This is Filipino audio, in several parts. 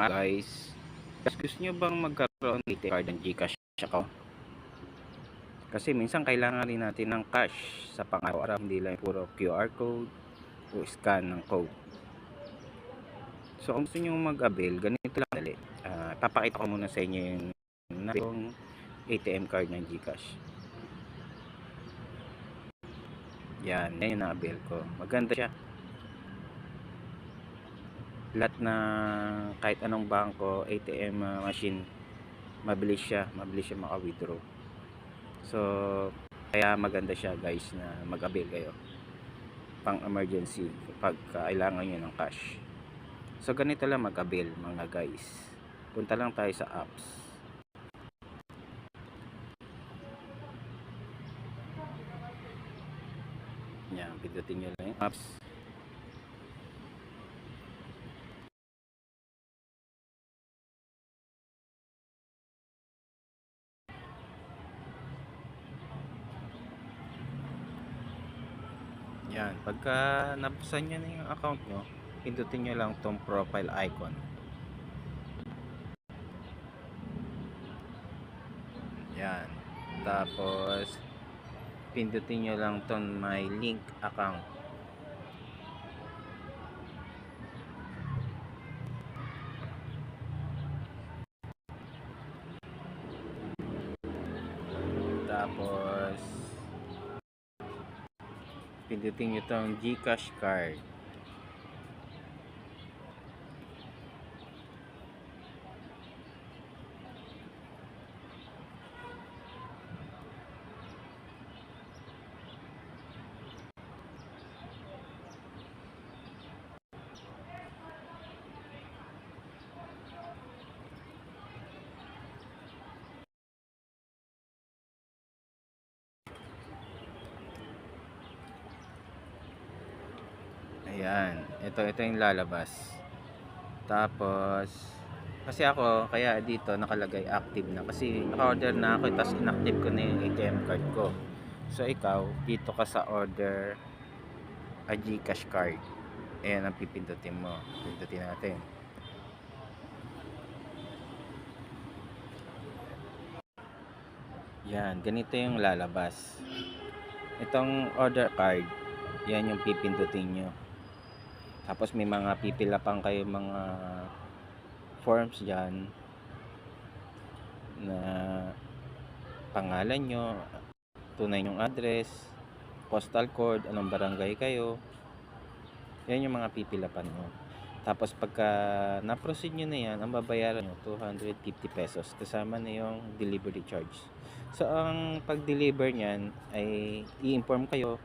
Guys, gusto nyo bang magkaroon ng ATM card ng GCash account? Kasi minsan kailangan rin natin ng cash sa pang-araw-araw, hindi lang puro QR code o scan ng code. So kung gusto nyo mag-avail, ganito lang dali. Papakita ko muna sa inyo yung ATM card ng GCash. Yan yung na-avail ko. Maganda siya. Lahat na kahit anong bangko, ATM machine, mabilis siya maka-withdraw. So kaya maganda siya guys na mag-avail kayo pang emergency pag kailangan nyo ng cash. So ganito lang mag-avail mga guys. Punta lang tayo sa apps. Yan, pindutin nyo lang yung apps. Yan, pagka nabuksan nyo na yung account nyo, pindutin nyo lang tong profile icon. Yan, tapos pindutin nyo lang tong my link account. Tapos pindutin nyo tong GCash card. Ayan, ito yung lalabas. Tapos kasi ako, kaya dito nakalagay active na kasi naka-order na ako, tapos inactive ko na yung ATM card ko. So ikaw, dito ka sa order a GCash card. Ayan ang pipindutin mo. Pindutin natin. Yan, ganito yung lalabas. Itong order card, yan yung pipindutin nyo. Tapos may mga pipila pang kayo mga forms dyan na pangalan nyo, tunay nyong address, postal code, anong barangay kayo. Yan yung mga pipilapan nyo. Tapos pagka na-proceed nyo na yan, ang babayaran nyo 250 pesos kasama na yung delivery charge. So ang pag-deliver nyan ay i-inform kayo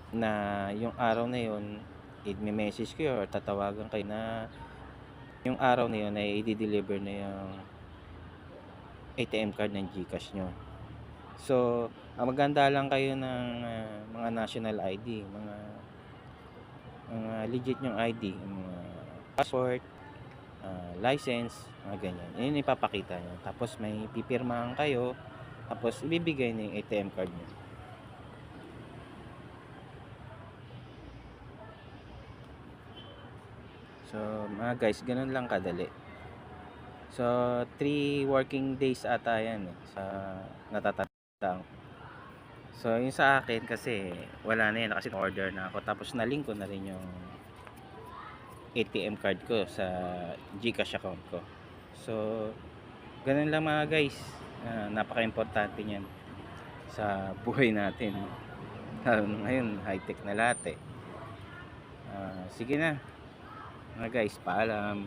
na yung araw na yun, i-message kayo or tatawagan kayo na yung araw na yun ay i-deliver na yung ATM card ng GCash nyo. So maganda lang kayo ng mga national ID, mga legit yung ID, mga passport, license, mga ganyan. Yun ipapakita nyo. Tapos may pipirmahan kayo, tapos ibibigay na yung ATM card nyo. So mga guys, ganun lang kadali. So 3 working days ata yan sa natatandaan. So yung sa akin kasi wala na yan kasi order na ako, tapos na-link ko na rin yung ATM card ko sa GCash account ko. So ganun lang mga guys, napaka-importante niyan sa buhay natin. Ngayon high tech na lahat eh. Sige na mga guys, paalam.